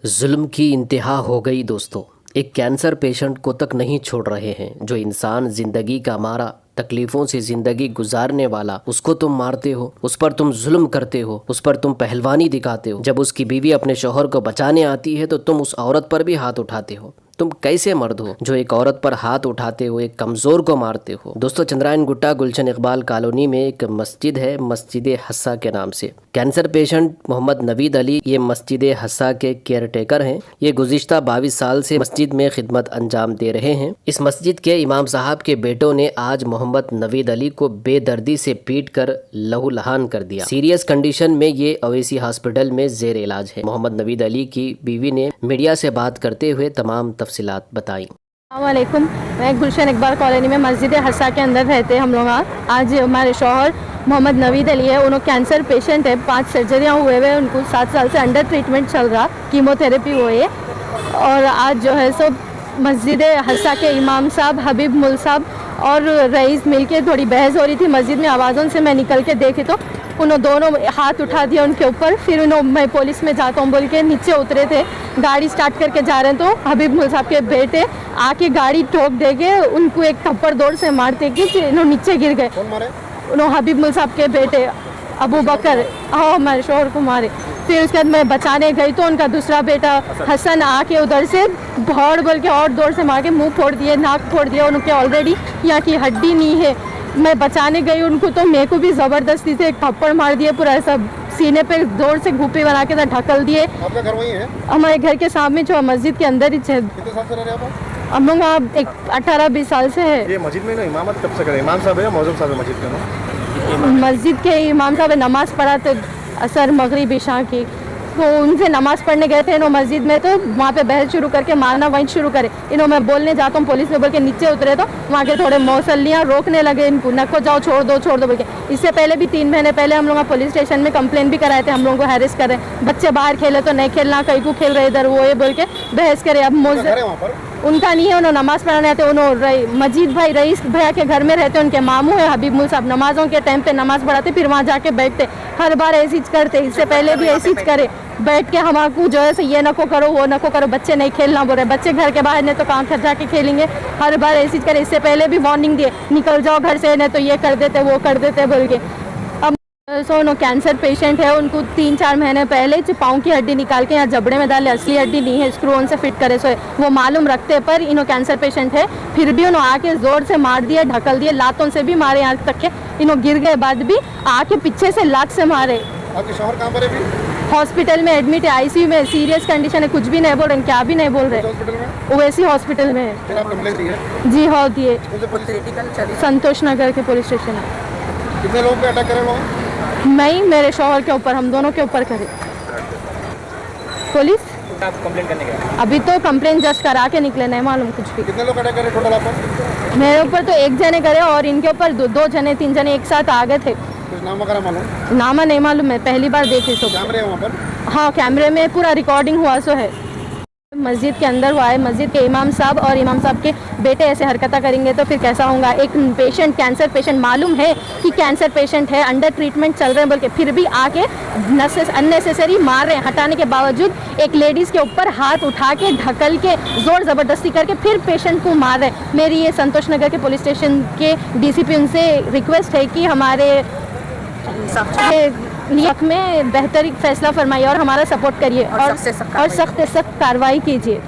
जुल्म की इंतहा हो गई दोस्तों। एक कैंसर पेशेंट को तक नहीं छोड़ रहे हैं। जो इंसान जिंदगी का मारा तकलीफ़ों से ज़िंदगी गुजारने वाला, उसको तुम मारते हो, उस पर तुम जुल्म करते हो, उस पर तुम पहलवानी दिखाते हो। जब उसकी बीवी अपने शौहर को बचाने आती है तो तुम उस औरत पर भी हाथ उठाते हो। तुम कैसे मर्द हो जो एक औरत पर हाथ उठाते हो, एक कमज़ोर को मारते हो। दोस्तों, चंद्रायन गुट्टा गुलशन इकबाल कॉलोनी में एक मस्जिद है, मस्जिद हस्सा के नाम से। कैंसर पेशेंट मोहम्मद नवीद अली ये मस्जिद हस्सा के केयर टेकर हैं। ये गुज़िश्ता 22 साल से मस्जिद में खिदमत अंजाम दे रहे हैं। इस मस्जिद के इमाम साहब के बेटों ने आज मोहम्मद नवीद अली को बेदर्दी से पीट कर लहूलुहान कर दिया। सीरियस कंडीशन में ये ओवैसी हॉस्पिटल में जेर इलाज है। मोहम्मद नवीद अली की बीवी ने मीडिया से बात करते हुए तमाम तफसीलात बताई। अस्सलामुअलैकुम, मैं गुलशन इकबाल कॉलोनी में मस्जिद हस्सा के अंदर रहते हैं हम लोग। आज हमारे शौहर मोहम्मद नवीद अली है, उन्होंने कैंसर पेशेंट है, 5 सर्जरियाँ हुए हुए, उनको 7 साल से अंडर ट्रीटमेंट चल रहा, कीमोथेरेपी हुई है। और आज जो है सो मस्जिद हस्सा के इमाम साहब हबीब मुल साहब और रईस मिलके थोड़ी बहस हो रही थी मस्जिद में। आवाज़ों से मैं निकल के देखी तो उन्होंने दोनों हाथ उठा दिया उनके ऊपर। फिर उन्होंने मैं पुलिस में जाता हूँ बोल के नीचे उतरे थे, गाड़ी स्टार्ट करके जा रहे हैं तो हबीब मुल साहब के बेटे आके गाड़ी ठोक देके उनको एक थप्पड़ दौड़ से मारते कि इन्होंने नीचे गिर गए। उन्होंने हबीब मुल साहब के बेटे अबू बकर हमारे शोहर को मारे। फिर उसके बाद मैं बचाने गई तो उनका दूसरा बेटा हसन आके उधर से भौड़ बोल के और दौड़ से मार के मुंह फोड़ दिए, नाक फोड़ दिया, उनके ऑलरेडी यहाँ की हड्डी नहीं है। मैं बचाने गई उनको तो मेरे को भी ज़बरदस्ती से एक थप्पड़ मार दिए, पूरा ऐसा सीने पे जोर से घूपी बना के ढकल दिए। आपका घर वहीं है? हमारे घर के सामने जो मस्जिद के अंदर ही है। कितने साल से रह रहे हैं आप? हम लोग आप 18-20 साल से है। ये मस्जिद में ना इमामत कब से करे? इमाम साहब है या मौजूद साहब है मस्जिद के ना? मस्जिद के इमाम साहब नमाज़ पढ़ा तो असर मगरिब इशा की, तो उनसे नमाज़ पढ़ने गए थे इन्हों मस्जिद में, तो वहाँ पे बहस शुरू करके मारना वहीं शुरू करे। इन्हों मैं बोलने जाता हूँ पुलिस में बोल के नीचे उतरे तो वहाँ के थोड़े मौसलियाँ रोकने लगे इनको, नको जाओ छोड़ दो बोल के। इससे पहले भी 3 महीने पहले हम लोग पुलिस स्टेशन में कंप्लेन भी कराए थे, हम लोगों को हैरेस कर रहे हैं, बच्चे बाहर खेले तो नहीं खेलना, कहीं को खेल रहे इधर वो ये बोल के बहस करे। अब उनका नहीं है, उन्होंने नमाज़ पढ़ाने आते, उन्होंने मजीद भाई रईस भैया के घर में रहते, उनके मामू है हबीब मुल साहब, नमाज़ों के टाइम पे नमाज़ पढ़ाते, फिर वहाँ जाके बैठते, हर बार ऐसी करते। इससे पहले भी ऐसी करे, बैठ के हमारे जो है ये नको करो वो नको करो, बच्चे नहीं खेलना बोल रहे, बच्चे घर के बाहर नहीं तो कहाँ जाके खेलेंगे, हर बार ऐसी करे। इससे पहले भी वार्निंग दिए निकल जाओ घर से, नहीं तो ये कर देते वो कर देते बोल के। अब उन्होंने कैंसर पेशेंट है, उनको 3-4 महीने पहले पाँव की हड्डी निकाल के यहाँ जबड़े में डाले, असली हड्डी नहीं है, स्क्रू ऑन से फिट करे सो वो मालूम रखते, पर इन्हों कैंसर पेशेंट है, फिर भी उन्होंने आके जोर से मार दिए, ढकल दिए, लातों से भी मारे, यहाँ तक के इन्हों गिर गए, बाद भी आके पीछे से लात से मारे। आपके शौहर कहाँ पर है? हॉस्पिटल में एडमिट है, आईसीयू में, सीरियस कंडीशन है, कुछ भी नहीं बोल रहे, क्या भी नहीं बोल रहे। हॉस्पिटल में? ओवैसी हॉस्पिटल में है। फिर आप कंप्लेंट दी है? जी हाँ दिए, संतोष नगर के पुलिस स्टेशन है। कितने लोगों पे अटैक करे लोग? मैं ही मेरे शौहर के ऊपर, हम दोनों के ऊपर करे। पुलिस आप कंप्लेंट करने गए? अभी तो कंप्लेंट जस्ट करा के निकले, नहीं मालूम कुछ भी। कितने लोग अटैक करे टोटल आप पर? मेरे ऊपर तो 1 जने करे और इनके ऊपर 2 जने 3 जने एक साथ आ गए थे। कुछ नाम वगैरह मालूम? नामा नहीं मालूम, मैं पहली बार देखी। तो कैमरे हैं वहाँ पर? हाँ, कैमरे में पूरा रिकॉर्डिंग हुआ सो है। मस्जिद के अंदर हुआ है, मस्जिद के इमाम साहब और इमाम साहब के बेटे ऐसे हरकतें करेंगे तो फिर कैसा होगा। एक पेशेंट, कैंसर पेशेंट, मालूम है कि कैंसर पेशेंट है, अंडर ट्रीटमेंट चल रहे हैं बोल के, फिर भी आके अननेसेसरी मार रहे हैं। हटाने के बावजूद एक लेडीज़ के ऊपर हाथ उठा के ढकल के जोर ज़बरदस्ती करके फिर पेशेंट को मार रहे हैं। मेरी ये संतोष नगर के पुलिस स्टेशन के डीसीपी उनसे रिक्वेस्ट है कि हमारे हक में बेहतरीन फैसला फरमाइए और हमारा सपोर्ट करिए और सख्त कार्रवाई कीजिए।